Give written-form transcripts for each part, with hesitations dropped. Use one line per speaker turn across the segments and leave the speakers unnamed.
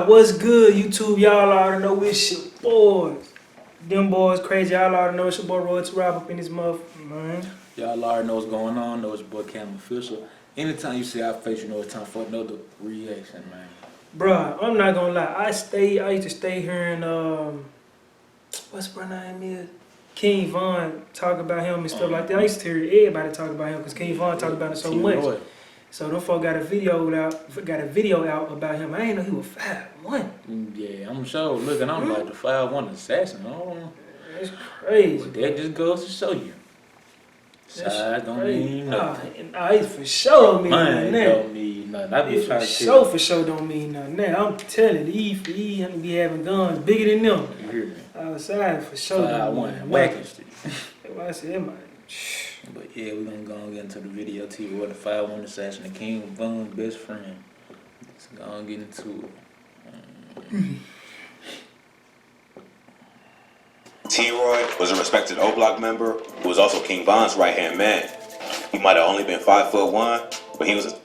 What's good, YouTube? Y'all already know it's your boys. Them boys crazy. Y'all already know it's your boy Roy to wrap up in this motherfucker, man.
Y'all already know what's going on. Know it's your boy Cam Official. Anytime you see our face, you know it's time for another reaction, man.
Bruh, I'm not gonna lie. I used to stay hearing what's bro name is? King Von talk about him and stuff like that. I used to hear everybody talk about him because King Von talk about it so much.
Roy.
So them folk got a video out about him. I ain't know he was 5'1".
Yeah, I'm sure. Look, and I'm like the 5'1" assassin.
That's crazy.
But that just goes to show you. Size don't mean nothing.
Nah, it for sure don't mean nothing.
Don't mean nothing. I be trying to
tell for sure don't mean nothing. Now I'm telling you, he be having guns bigger than them.
You hear me?
Outside for sure.
5'1" whacking shit.
I said, it might.
But yeah, we're gonna go and get into the video TV with the 5'1" assassin, the King Von's best friend. Let's go and get into it.
T-Roy was a respected O-Block member who was also King Von's right-hand man. He might have only been 5'1", but he was a...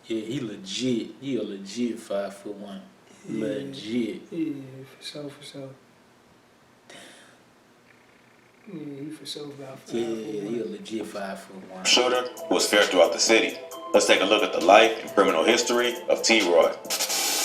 Yeah, he a legit 5'1".
Yeah.
Legit.
Yeah, for sure. Yeah, he for sure about 5'1".
Yeah, he a legit 5'1".
shooter who was feared throughout the city. Let's take a look at the life and criminal history of T-Roy.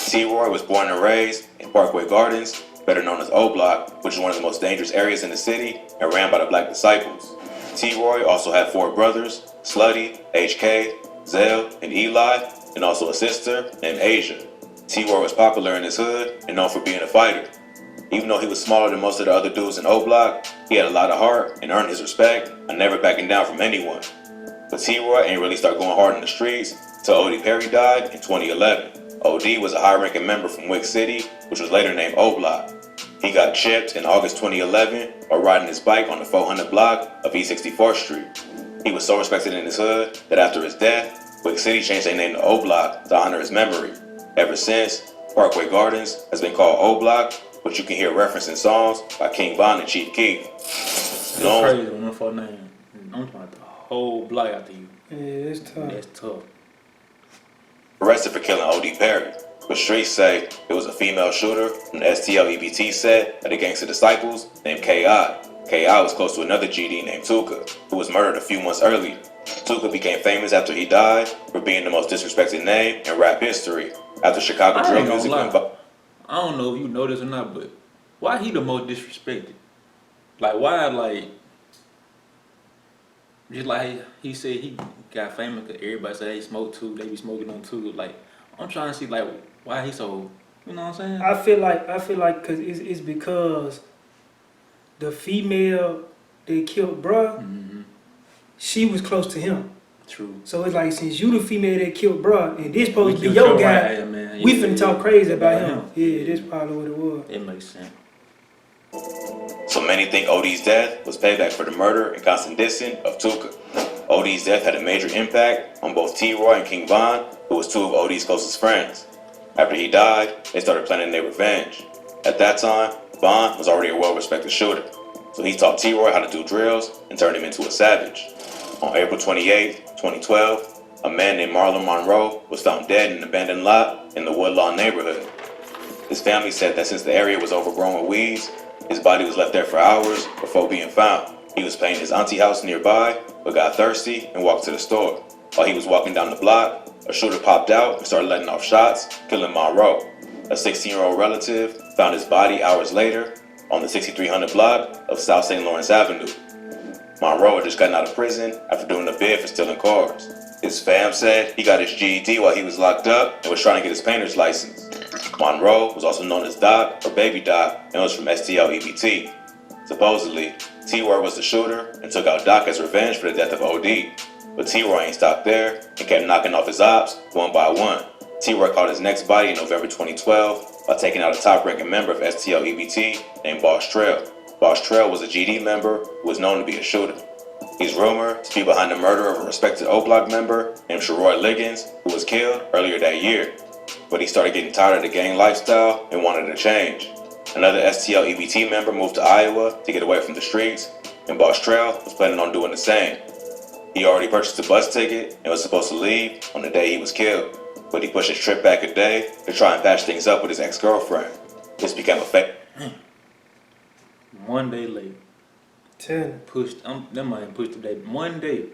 T-Roy was born and raised in Parkway Gardens, better known as O-Block, which is one of the most dangerous areas in the city and ran by the Black Disciples. T-Roy also had 4 brothers, Slutty, HK, Zell, and Eli, and also a sister named Asia. T-Roy was popular in his hood and known for being a fighter. Even though he was smaller than most of the other dudes in O-Block, he had a lot of heart and earned his respect and never backing down from anyone. But T-Roy ain't really start going hard in the streets till Odie Perry died in 2011. Odie was a high-ranking member from Wick City, which was later named O-Block. He got chipped in August 2011 while riding his bike on the 400 block of East 64th Street. He was so respected in his hood that after his death, Wick City changed their name to O-Block to honor his memory. Ever since, Parkway Gardens has been called O-Block, which you can hear referenced in songs by King Von and Chief Keef.
It's crazy when I name. I'm talking about the whole block after you.
Yeah, it's tough.
That's tough.
Arrested for killing Odie Perry, but streets say it was a female shooter from the STL EBT set of the Gangsta Disciples named K.I. K.I. was close to another GD named Tuka, who was murdered a few months earlier. Tuka became famous after he died for being the most disrespected name in rap history. After Chicago drill music went by.
I don't know if you know this or not, but why he the most disrespected? Like, why, just like he said he got famous because everybody said he smoked too, they be smoking on too. Like, I'm trying to see, why he so, you know what I'm saying?
I feel like cause it's because the female that killed bruh, she was close to him.
True.
So it's like, since you the female that killed bruh, and this supposed to be your guy,
right, man.
we finna talk crazy about him. Yeah, that's probably what it was.
It makes sense.
So many think Odie's death was payback for the murder and constant dissing of Tuka. Odie's death had a major impact on both T-Roy and King Von, who was 2 of Odie's closest friends. After he died, they started planning their revenge. At that time, Von was already a well-respected shooter, so he taught T-Roy how to do drills and turned him into a savage. On April 28, 2012, a man named Marlon Monroe was found dead in an abandoned lot in the Woodlawn neighborhood. His family said that since the area was overgrown with weeds, his body was left there for hours before being found. He was paying his auntie house nearby, but got thirsty and walked to the store. While he was walking down the block, a shooter popped out and started letting off shots, killing Monroe. A 16-year-old relative found his body hours later on the 6300 block of South St. Lawrence Avenue. Monroe had just gotten out of prison after doing a bid for stealing cars. His fam said he got his GED while he was locked up and was trying to get his painter's license. Monroe was also known as Doc or Baby Doc and was from STL EBT. Supposedly, T-Roy was the shooter and took out Doc as revenge for the death of OD. But T-Roy ain't stopped there and kept knocking off his ops one by one. T-Roy caught his next body in November 2012 by taking out a top-ranking member of STL EBT named Boss Trail. Boss Trail was a GD member who was known to be a shooter. He's rumored to be behind the murder of a respected O-Block member named Sharoy Liggins, who was killed earlier that year. But he started getting tired of the gang lifestyle and wanted to change. Another STL EBT member moved to Iowa to get away from the streets, and Boss Trail was planning on doing the same. He already purchased a bus ticket and was supposed to leave on the day he was killed. but he pushed his trip back a day to try and patch things up with his ex-girlfriend. This became a fake.
1 day late.
Pushed.
That man pushed the day 1 day.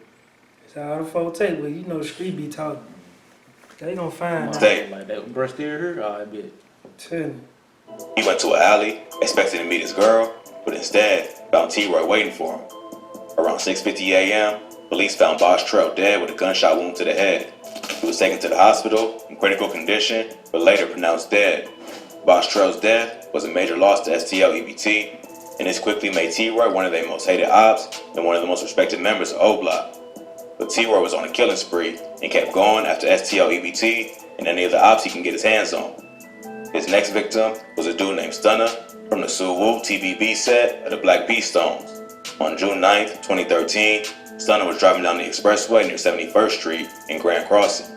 It's all the folk take, but you know the street be talking. They gonna find out.
Stay.
Like that brush still here? Oh, I bet.
He went to an alley, expecting to meet his girl, but instead found T-Roy waiting for him. Around 6:50 a.m., police found Boss Trail dead with a gunshot wound to the head. He was taken to the hospital in critical condition, but later pronounced dead. Boss Trail's death was a major loss to STL EBT, and this quickly made T-Roy one of their most hated ops and one of the most respected members of O Block. But T-Roy was on a killing spree and kept going after STL EBT and any of the ops he can get his hands on. His next victim was a dude named Stunner from the Suwoo TVB set of the Black Beast Stones. On June 9th, 2013, Stunner was driving down the expressway near 71st Street in Grand Crossing.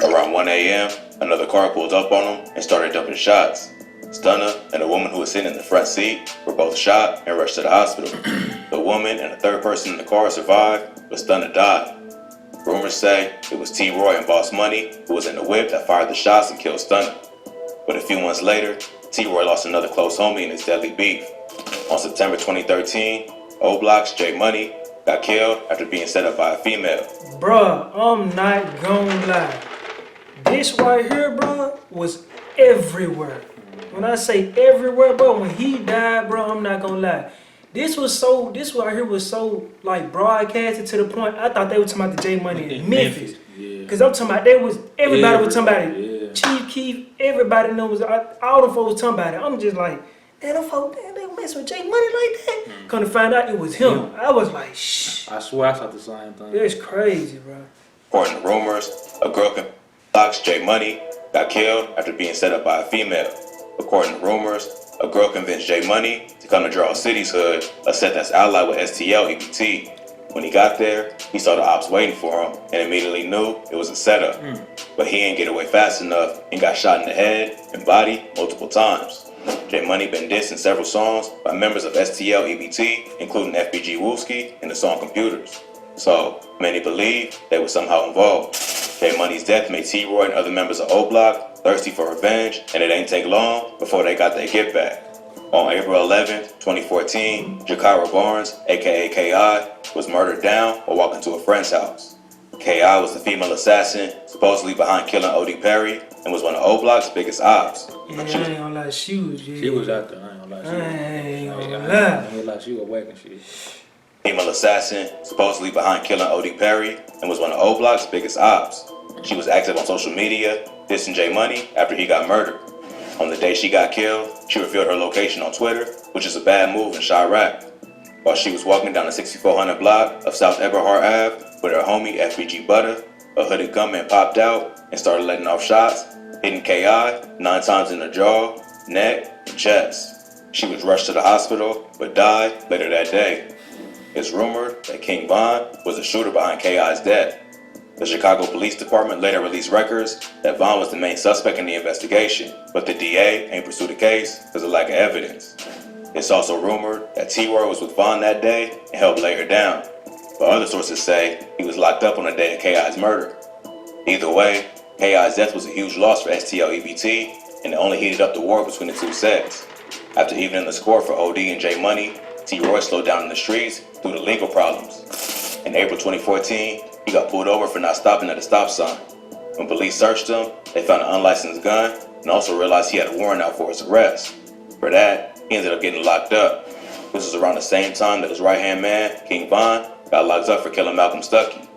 Around 1 a.m., another car pulled up on him and started dumping shots. Stunner and a woman who was sitting in the front seat were both shot and rushed to the hospital. The woman and a third person in the car survived, but Stunner died. Rumors say it was T-Roy and Boss Money who was in the whip that fired the shots and killed Stunner. But a few months later, T-Roy lost another close homie in his deadly beef. On September 2013, O Block's J Money got killed after being set up by a female.
Bruh, I'm not gonna lie. This right here, bruh, was everywhere. When I say everywhere, bro, when he died, bro, I'm not gonna lie. This right here was so like broadcasted to the point I thought they were talking about the J Money in Memphis.
Yeah.
Cause I'm talking about everybody was talking about it.
Yeah.
Chief Keef, everybody knows all the folks was talking about it. I'm just like, damn, them folks, they mess with J Money like that. Come to find out it was him. I was like, shh.
I swear I saw the same thing.
It's crazy, bro.
According to rumors, a girl convinced Block's J Money got killed after being set up by a female. According to rumors, a girl convinced J Money to come to Draw City's hood, a set that's allied with STL EBT. When he got there, he saw the ops waiting for him and immediately knew it was a setup. But he didn't get away fast enough and got shot in the head and body multiple times. J Money been dissed in several songs by members of STL EBT, including FBG Wooski in the song Computers. So many believe they were somehow involved. J Money's death made T-Roy and other members of O Block thirsty for revenge, and it ain't take long before they got their get back. On April 11th, 2014, Jakara Barnes, aka K.I., was murdered down while walking to a friend's house. K.I. was the female assassin supposedly behind killing Odie Perry and was one of O Block's biggest ops.
Yeah, I ain't gonna lie, she
was out there. I ain't gonna lie.
I ain't gonna lie.
I ain't gonna lie. She was whacking shit.
Female assassin supposedly behind killing Odie Perry and was one of O Block's biggest ops. She was active on social media, dissing J Money after he got murdered. On the day she got killed, she revealed her location on Twitter, which is a bad move in Chirac. While she was walking down the 6400 block of South Eberhard Ave with her homie FBG Butter, a hooded gunman popped out and started letting off shots, hitting K.I. 9 times in the jaw, neck, and chest. She was rushed to the hospital, but died later that day. It's rumored that King Von was the shooter behind K.I.'s death. The Chicago Police Department later released records that Von was the main suspect in the investigation, but the DA ain't pursued the case because of lack of evidence. It's also rumored that T-Roy was with Von that day and helped lay her down, but other sources say he was locked up on the day of K.I.'s murder. Either way, K.I.'s death was a huge loss for STL EBT, and it only heated up the war between the two sets. After evening the score for Odie and J Money, T-Roy slowed down in the streets due to legal problems. In April 2014, he got pulled over for not stopping at a stop sign. When police searched him, they found an unlicensed gun and also realized he had a warrant out for his arrest. For that, he ended up getting locked up. This was around the same time that his right-hand man, King Von, got locked up for killing Malcolm Stuckey.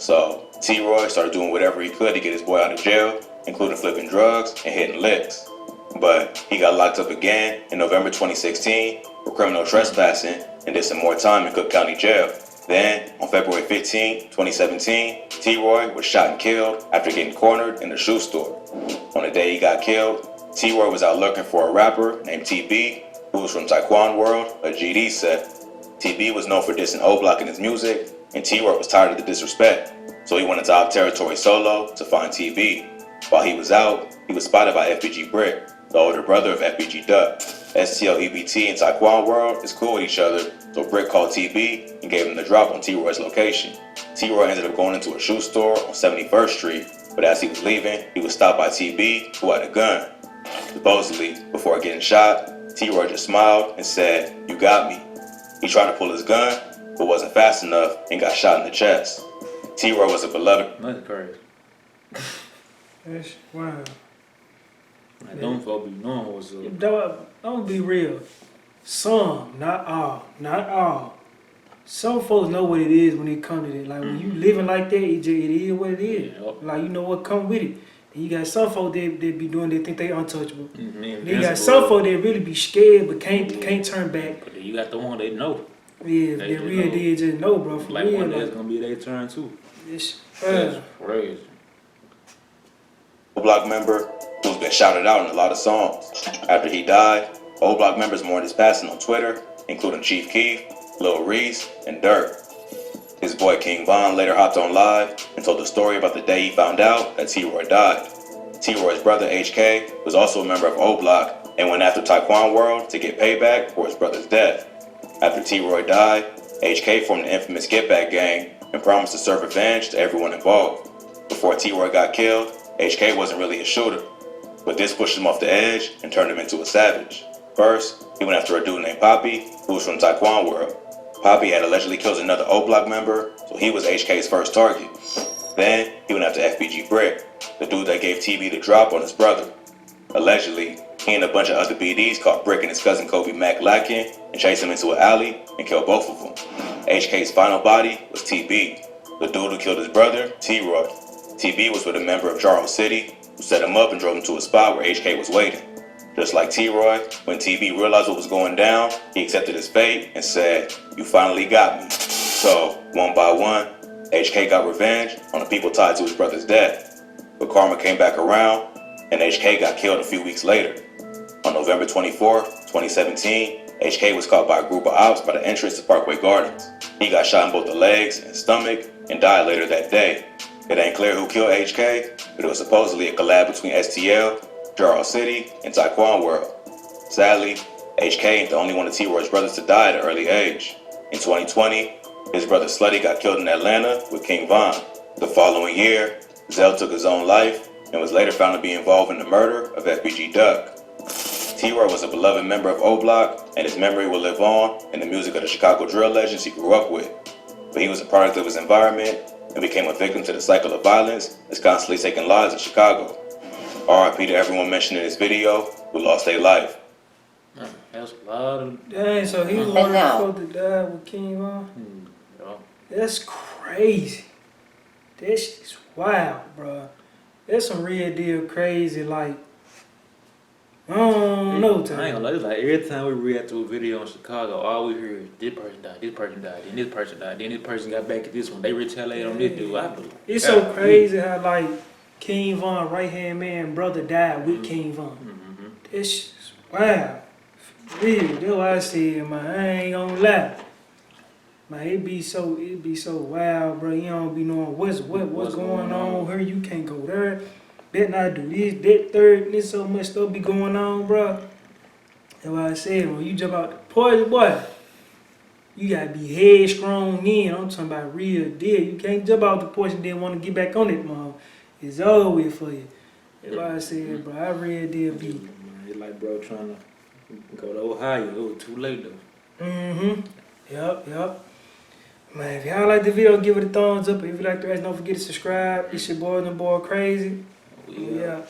So, T-Roy started doing whatever he could to get his boy out of jail, including flipping drugs and hitting licks. But he got locked up again in November 2016 for criminal trespassing and did some more time in Cook County Jail. Then, on February 15, 2017, T-Roy was shot and killed after getting cornered in a shoe store. On the day he got killed, T-Roy was out looking for a rapper named TB, who was from Taekwon World, a GD set. TB was known for dissing O Block in his music, and T-Roy was tired of the disrespect, so he went into Op Territory solo to find TB. While he was out, he was spotted by FBG Brick, the older brother of FBG Duck. STL EBT and Taekwon World is cool with each other, so Brick called TB and gave him the drop on T-Roy's location. T-Roy ended up going into a shoe store on 71st Street but as he was leaving, he was stopped by TB, who had a gun. Supposedly, before getting shot, T-Roy just smiled and said, "You got me." He tried to pull his gun, but wasn't fast enough and got shot in the chest. T-Roy was a beloved.
That's crazy.
That's wow.
Like, them folks be knowing what's up.
Don't be real. Some, not all. Some folks know what it is when it comes to it. Like when you living like that, it is what it is.
Yep.
Like you know what come with it. And you got some folks that be doing, they think they untouchable.
Mm-hmm.
Then you got some folks that really be scared but can't turn back.
But then you got the one they know.
Yeah, they real did just know, bro. For
Like
real,
one day
like,
it's gonna be their turn too.
it's
That's crazy.
Old Block member who's been shouted out in a lot of songs. After he died, Old Block members mourned his passing on Twitter, including Chief Keef, Lil Reese, and Dirk. His boy King Von later hopped on live and told the story about the day he found out that T-Roy died. T-Roy's brother HK was also a member of Old Block and went after Taekwon World to get payback for his brother's death. After T-Roy died, HK formed the infamous Get Back gang and promised to serve revenge to everyone involved. Before T-Roy got killed, HK wasn't really a shooter, but this pushed him off the edge and turned him into a savage. First, he went after a dude named Poppy, who was from Taekwon World. Poppy had allegedly killed another O Block member, so he was HK's first target. Then, he went after FBG Brick, the dude that gave TB the drop on his brother. Allegedly, he and a bunch of other BDs caught Brick and his cousin Kobe Mack lacking and chased him into an alley and killed both of them. HK's final body was TB, the dude who killed his brother, T-Roy. TB was with a member of Charles City, who set him up and drove him to a spot where HK was waiting. Just like T-Roy, when TB realized what was going down, he accepted his fate and said, "You finally got me." So, one by one, HK got revenge on the people tied to his brother's death. But karma came back around, and HK got killed a few weeks later. On November 24, 2017, HK was caught by a group of ops by the entrance to Parkway Gardens. He got shot in both the legs and stomach and died later that day. It ain't clear who killed HK, but it was supposedly a collab between STL, Jarrell City, and Taekwon World. Sadly, HK ain't the only one of T-Roy's brothers to die at an early age. In 2020, his brother Slutty got killed in Atlanta with King Von. The following year, Zell took his own life and was later found to be involved in the murder of FBG Duck. T-Roy was a beloved member of O Block, and his memory will live on in the music of the Chicago drill legends he grew up with. But he was a product of his environment and became a victim to the cycle of violence that's constantly taking lives in Chicago. RIP to everyone mentioned in this video who lost their life.
Man, that's a lot of.
dang. So he was one of the folks that died with King Von.
Yeah.
That's crazy. That shit's wild, bro. That's some real deal crazy. Like, I don't know.
I ain't gonna lie, it's like every time we react to a video in Chicago, all we hear is this person died, then this person died, then this person got back at this one. They retaliate on this dude. I do.
It's so crazy how like King Von, right hand man, brother died with King Von.
Mm-hmm.
That shit's wild. For real. That's what I said, man. I ain't gonna lie. Man, it be so wild, bro. You don't be knowing what's going on here. You can't go there. Bet not do this, that third. There's so much stuff be going on, bro. That's why I said, when you jump out the poison, boy, you gotta be headstrong in. I'm talking about real deal. You can't jump out the porch and then want to get back on it, man. It's over with for you. That's why I said, bro, I real deal be.
It's like bro trying to go to Ohio. It was too late though.
Yup. Man, if y'all like the video, give it a thumbs up. If you like the rest, don't forget to subscribe. It's your boy, the boy Crazy.
Yeah.
Yeah.